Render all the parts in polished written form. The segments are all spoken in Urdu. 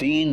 3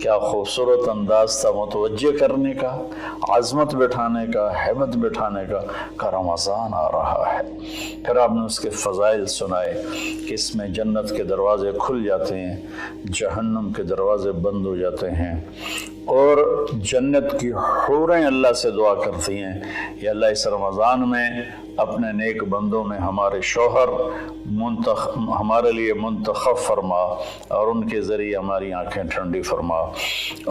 کیا خوبصورت انداز تھا متوجہ کرنے کا، عظمت بٹھانے کا، ہیبت بٹھانے کا رمضان آ رہا ہے۔ پھر آپ نے اس کے فضائل سنائے کہ اس میں جنت کے دروازے کھل جاتے ہیں، جہنم کے دروازے بند ہو جاتے ہیں، اور جنت کی حوریں اللہ سے دعا کرتی ہیں یا اللہ اس رمضان میں اپنے نیک بندوں میں ہمارے شوہر ہمارے لیے منتخب فرما اور ان کے ذریعے ہماری آنکھیں ٹھنڈی فرما۔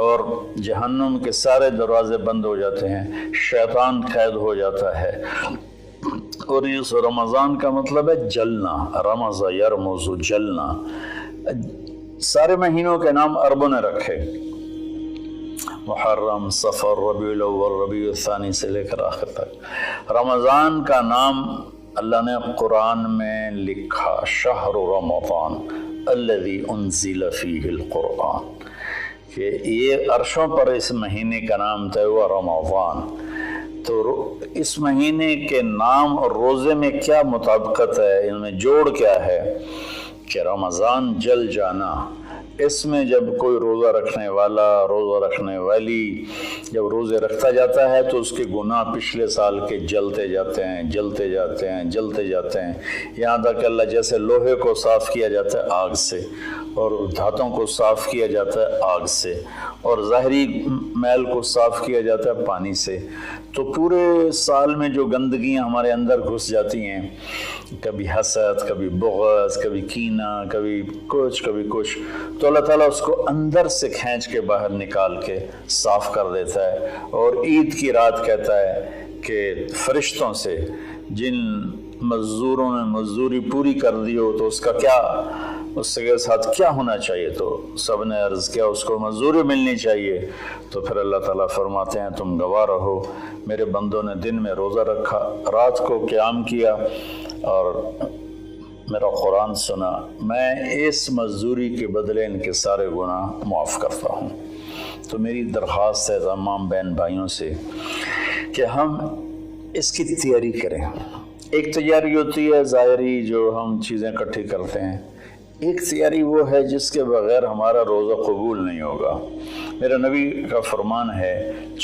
اور جہنم کے سارے دروازے بند ہو جاتے ہیں، شیطان قید ہو جاتا ہے۔ اور اس رمضان کا مطلب ہے جلنا، رمض یرمز، جلنا۔ سارے مہینوں کے نام عربوں نے رکھے، محرم، صفر، ربیع الاول، ربیع الثانی سے لے کر آخر تک۔ رمضان کا نام اللہ نے قرآن میں لکھا، شہر رمضان الذی انزل فیہ القرآن، کہ یہ عرشوں پر اس مہینے کا نام طے ہوا رمضان۔ تو اس مہینے کے نام اور روزے میں کیا مطابقت ہے، ان میں جوڑ کیا ہے کہ رمضان جل جانا۔ اس میں جب کوئی روزہ رکھنے والا، روزہ رکھنے والی جب روزے رکھتا جاتا ہے تو اس کے گناہ پچھلے سال کے جلتے جاتے ہیں، جلتے جاتے ہیں، جلتے جاتے ہیں، یہاں تک اللہ جیسے لوہے کو صاف کیا جاتا ہے آگ سے، اور دھاتوں کو صاف کیا جاتا ہے آگ سے، اور ظاہری میل کو صاف کیا جاتا ہے پانی سے۔ تو پورے سال میں جو گندگیاں ہمارے اندر گھس جاتی ہیں، کبھی حسد، کبھی بغض، کبھی کینہ، کبھی کچھ، تو اللہ تعالیٰ اس کو اندر سے کھینچ کے باہر نکال کے صاف کر دیتا ہے۔ اور عید کی رات کہتا ہے کہ فرشتوں سے جن مزدوروں نے مزدوری پوری کر دی ہو تو اس کا کیا، اس کے ساتھ کیا ہونا چاہیے، تو سب نے عرض کیا اس کو مزدوری ملنی چاہیے۔ تو پھر اللہ تعالیٰ فرماتے ہیں تم گواہ رہو، میرے بندوں نے دن میں روزہ رکھا، رات کو قیام کیا اور میرا قرآن سنا، میں اس مزدوری کے بدلے ان کے سارے گناہ معاف کرتا ہوں۔ تو میری درخواست ہے تمام بہن بھائیوں سے کہ ہم اس کی تیاری کریں۔ ایک تیاری ہوتی ہے ظاہری جو ہم چیزیں اکٹھی کرتے ہیں، ایک تیاری وہ ہے جس کے بغیر ہمارا روزہ قبول نہیں ہوگا۔ میرا نبی کا فرمان ہے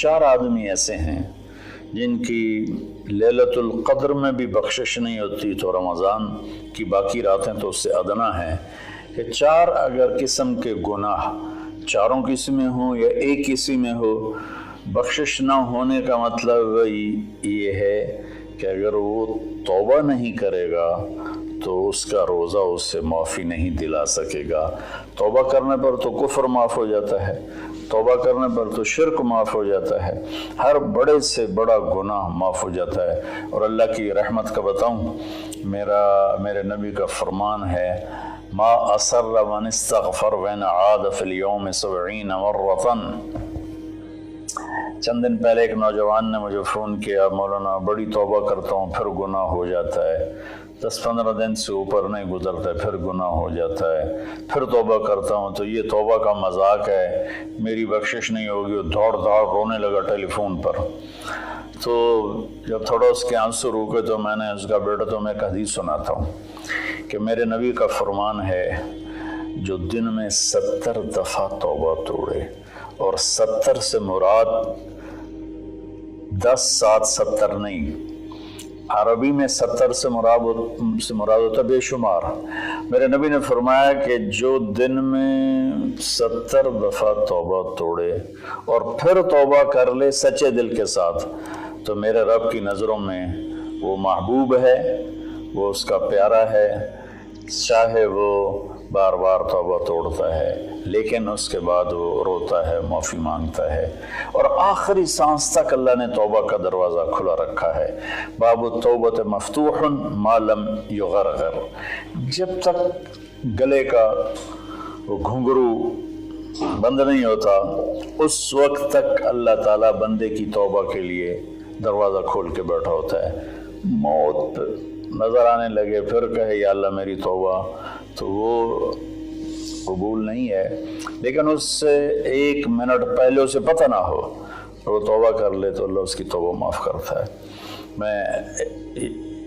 4 آدمی ایسے ہیں جن کی لیلۃ القدر میں بھی بخشش نہیں ہوتی تو رمضان کی باقی راتیں تو اس سے ادنا ہیں، کہ 4 اگر قسم کے گناہ، چاروں قسم میں ہوں یا ایک قسم میں ہو، بخشش نہ ہونے کا مطلب یہ ہے کہ اگر وہ توبہ نہیں کرے گا تو اس کا روزہ اس سے معافی نہیں دلا سکے گا۔ توبہ کرنے پر تو کفر معاف ہو جاتا ہے، توبہ کرنے پر تو شرک معاف ہو جاتا ہے، ہر بڑے سے بڑا گناہ معاف ہو جاتا ہے۔ اور اللہ کی رحمت کا بتاؤں، میرے نبی کا فرمان ہے ما اصر من استغفر وین عاد فی اليوم 70 مرۃ۔ چند دن پہلے ایک نوجوان نے مجھے فون کیا، مولانا بڑی توبہ کرتا ہوں پھر گناہ ہو جاتا ہے، 10-15 دن سے اوپر نہیں گزرتا ہے پھر گناہ ہو جاتا ہے، پھر توبہ کرتا ہوں تو یہ توبہ کا مذاق ہے، میری بخشش نہیں ہوگی۔ دوڑ رونے لگا ٹیلی فون پر۔ تو جب تھوڑا اس کے آنسو روکے تو میں نے اس کا بیٹا تو میں ایک حدیث سناتا ہوں کہ میرے نبی کا فرمان ہے جو دن میں 70 دفعہ توبہ توڑے، اور 70 سے مراد 10 7 70 نہیں، عربی میں 70 سے مراد ہوتا بے شمار۔ میرے نبی نے فرمایا کہ جو دن میں 70 دفعہ توبہ توڑے اور پھر توبہ کر لے سچے دل کے ساتھ، تو میرے رب کی نظروں میں وہ محبوب ہے، وہ اس کا پیارا ہے، چاہے وہ بار بار توبہ توڑتا ہے لیکن اس کے بعد وہ روتا ہے، معافی مانگتا ہے، اور آخری سانس تک اللہ نے توبہ کا دروازہ کھلا رکھا ہے۔ باب التوبۃ مفتوح ما لم یغرغر، جب تک گلے کا وہ گھنگرو بند نہیں ہوتا اس وقت تک اللہ تعالیٰ بندے کی توبہ کے لیے دروازہ کھول کے بیٹھا ہوتا ہے۔ موت نظر آنے لگے پھر کہے یا اللہ میری توبہ، تو وہ قبول نہیں ہے، لیکن اس سے 1 منٹ پہلے اسے پتہ نہ ہو وہ توبہ کر لے تو اللہ اس کی توبہ معاف کرتا ہے۔ میں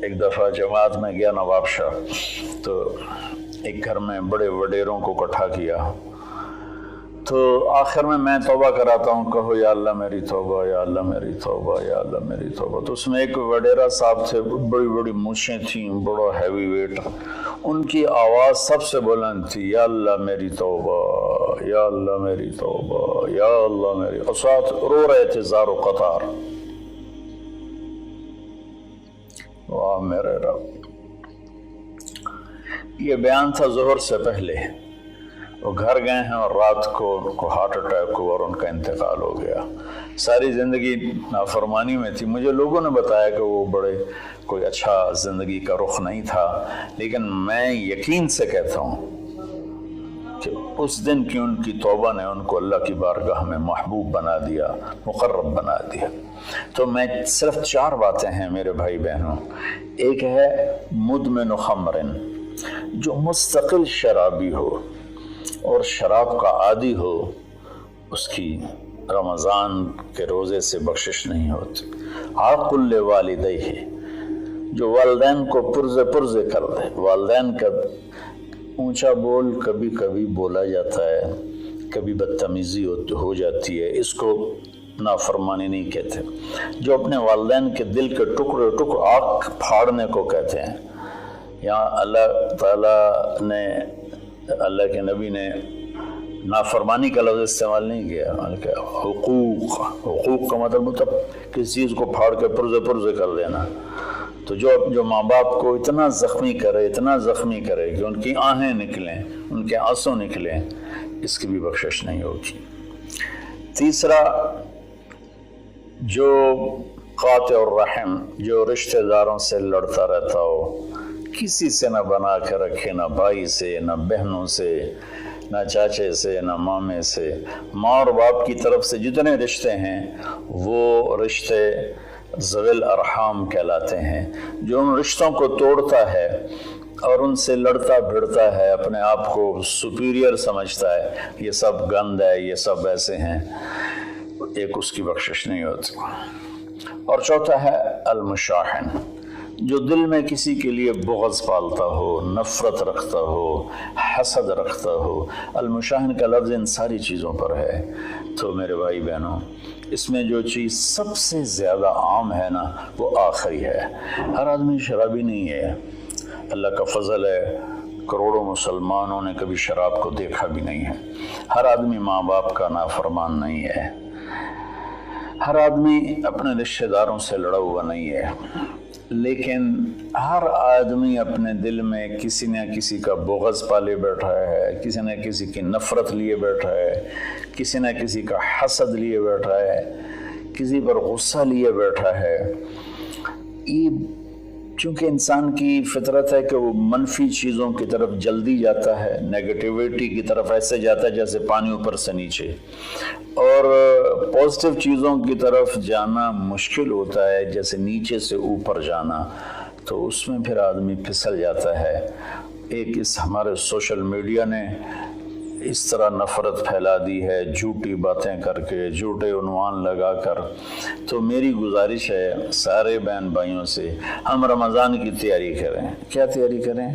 ایک دفعہ جماعت میں گیا نواب شاہ، تو ایک گھر میں بڑے وڈیروں کو اکٹھا کیا، تو آخر میں توبہ کراتا ہوں، کہو یا اللہ میری توبہ، یا اللہ میری توبہ، یا اللہ میری توبہ۔ تو اس میں ایک وڈیرا صاحب تھے، بڑی بڑی مونچھیں تھیں، بڑا ہیوی ویٹ، ان کی آواز سب سے بلند تھی، یا اللہ میری توبہ، یا اللہ میری توبہ، یا اللہ میری، اور ساتھ رو رہے تھے زار و قطار۔ واہ میرے رب! یہ بیان تھا ظہر سے پہلے۔ وہ گھر گئے ہیں اور رات کو ان کو ہارٹ اٹیک ہوا اور ان کا انتقال ہو گیا۔ ساری زندگی نافرمانی میں تھی۔ مجھے لوگوں نے بتایا کہ وہ بڑے کوئی اچھا زندگی کا رخ نہیں تھا، لیکن میں یقین سے کہتا ہوں کہ اس دن کی ان کی توبہ نے ان کو اللہ کی بارگاہ میں محبوب بنا دیا، مقرب بنا دیا۔ تو میں صرف 4 باتیں ہیں میرے بھائی بہنوں۔ ایک ہے مدمن خمر، جو مستقل شرابی ہو اور شراب کا عادی ہو، اس کی رمضان کے روزے سے بخشش نہیں ہوتی۔ عاقل لوالدیہ، جو والدین کو پرزے کر دے۔ والدین کا اونچا بول کبھی کبھی بولا جاتا ہے، کبھی بدتمیزی ہو جاتی ہے، اس کو نافرمانی نہیں کہتے۔ جو اپنے والدین کے دل کے ٹکڑے آنکھ پھاڑنے کو کہتے ہیں۔ یہاں اللہ تعالیٰ نے، اللہ کے نبی نے نافرمانی کا لفظ استعمال نہیں کیا، بلکہ حقوق کا مطلب کسی چیز کو پھاڑ کے پرزے کر دینا۔ تو جو ماں باپ کو اتنا زخمی کرے کہ ان کی آہیں نکلیں، ان کے آنسو نکلیں، اس کی بھی بخشش نہیں ہوگی۔ تیسرا، جو قاطع الرحم، جو رشتہ داروں سے لڑتا رہتا ہو، کسی سے نہ بنا کے رکھے، نہ بھائی سے، نہ بہنوں سے، نہ چاچے سے، نہ مامے سے۔ ماں اور باپ کی طرف سے جتنے رشتے ہیں وہ رشتے ذوی الارحام کہلاتے ہیں۔ جو ان رشتوں کو توڑتا ہے اور ان سے لڑتا بھڑتا ہے، اپنے آپ کو سپیریئر سمجھتا ہے، یہ سب گند ہے، یہ سب ایسے ہیں، ایک اس کی بخشش نہیں ہوتی۔ اور چوتھا ہے المشاحن، جو دل میں کسی کے لیے بغض پالتا ہو، نفرت رکھتا ہو، حسد رکھتا ہو۔ المشاحن کا لفظ ان ساری چیزوں پر ہے۔ تو میرے بھائی بہنوں، اس میں جو چیز سب سے زیادہ عام ہے نا، وہ آخری ہے۔ ہر آدمی شرابی نہیں ہے، اللہ کا فضل ہے، کروڑوں مسلمانوں نے کبھی شراب کو دیکھا بھی نہیں ہے۔ ہر آدمی ماں باپ کا نافرمان نہیں ہے، ہر آدمی اپنے رشتہ داروں سے لڑا ہوا نہیں ہے، لیکن ہر آدمی اپنے دل میں کسی نہ کسی کا بغض پالے بیٹھا ہے، کسی نہ کسی کی نفرت لیے بیٹھا ہے، کسی نہ کسی کا حسد لیے بیٹھا ہے، کسی پر غصہ لیے بیٹھا ہے۔ یہ چونکہ انسان کی فطرت ہے کہ وہ منفی چیزوں کی طرف جلدی جاتا ہے، نیگیٹیویٹی کی طرف ایسے جاتا ہے جیسے پانی اوپر سے نیچے، اور پازیٹیو چیزوں کی طرف جانا مشکل ہوتا ہے جیسے نیچے سے اوپر جانا۔ تو اس میں پھر آدمی پھسل جاتا ہے۔ ایک اس ہمارے سوشل میڈیا نے اس طرح نفرت پھیلا دی ہے، جھوٹی باتیں کر کے، جھوٹے عنوان لگا کر۔ تو میری گزارش ہے سارے بہن بھائیوں سے، ہم رمضان کی تیاری کریں۔ کیا تیاری کریں؟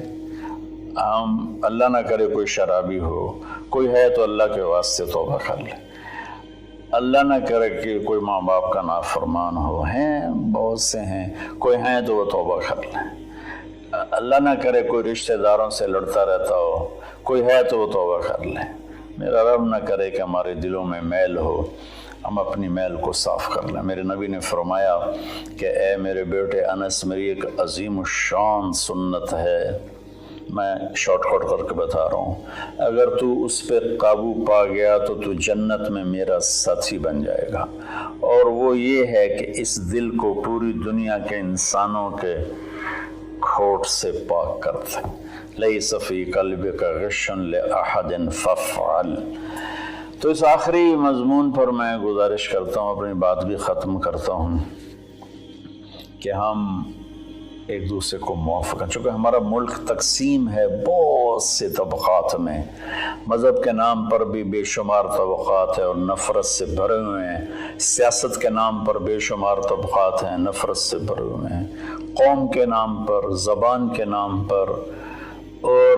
ہم اللہ نہ کرے کوئی شرابی ہو، کوئی ہے تو اللہ کے واسطے توبہ کر لے۔ اللہ نہ کرے کہ کوئی ماں باپ کا نافرمان ہو، ہیں بہت سے ہیں، کوئی ہیں تو وہ توبہ کر لیں۔ اللہ نہ کرے کوئی رشتہ داروں سے لڑتا رہتا ہو، کوئی ہے تو وہ توبہ کر لیں۔ میرا رب نہ کرے کہ ہمارے دلوں میں میل ہو، ہم اپنی میل کو صاف کر لیں۔ میرے نبی نے فرمایا کہ اے میرے بیٹے انس، میری ایک عظیم الشان سنت ہے، میں شارٹ کٹ کر کے بتا رہا ہوں، اگر تو اس پہ قابو پا گیا تو تو جنت میں میرا ساتھی بن جائے گا۔ اور وہ یہ ہے کہ اس دل کو پوری دنیا کے انسانوں کے کھوٹ سے پاک کر دے۔ لیس فی قلبک غش لأحد فافعل۔ تو اس آخری مضمون پر میں گزارش کرتا ہوں، اپنی بات بھی ختم کرتا ہوں، کہ ہم ایک دوسرے کو معاف کریں۔ چونکہ ہمارا ملک تقسیم ہے بہت سے طبقات میں، مذہب کے نام پر بھی بے شمار طبقات ہیں اور نفرت سے بھرے ہوئے ہیں، سیاست کے نام پر بے شمار طبقات ہیں، نفرت سے بھرے ہوئے ہیں، قوم کے نام پر، زبان کے نام پر، اور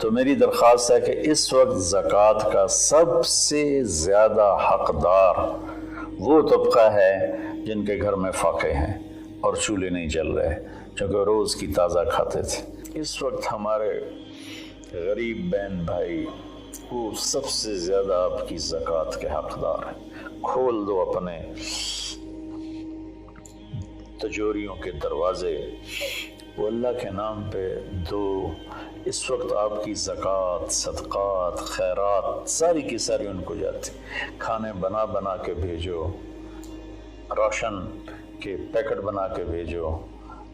تو میری درخواست ہے کہ اس وقت زکوٰۃ کا سب سے زیادہ حقدار وہ طبقہ ہے جن کے گھر میں فاقے ہیں اور چولہے نہیں جل رہے، چونکہ روز کی تازہ کھاتے تھے۔ اس وقت ہمارے غریب بہن بھائی وہ سب سے زیادہ آپ کی زکوٰۃ کے حقدار ہیں۔ کھول دو اپنے تجوریوں کے دروازے، وہ اللہ کے نام پہ دو۔ اس وقت آپ کی زکوٰۃ، صدقات، خیرات ساری کی ساری ان کو جاتی، کھانے بنا بنا کے بھیجو، راشن کے پیکٹ بنا کے بھیجو۔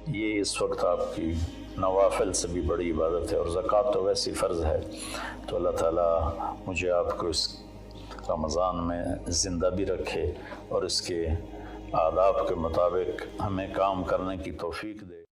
یہ اس وقت آپ کی نوافل سے بھی بڑی عبادت ہے، اور زکوٰۃ تو ویسی فرض ہے۔ تو اللہ تعالیٰ مجھے آپ کو اس رمضان میں زندہ بھی رکھے اور اس کے آداب کے مطابق ہمیں کام کرنے کی توفیق دے۔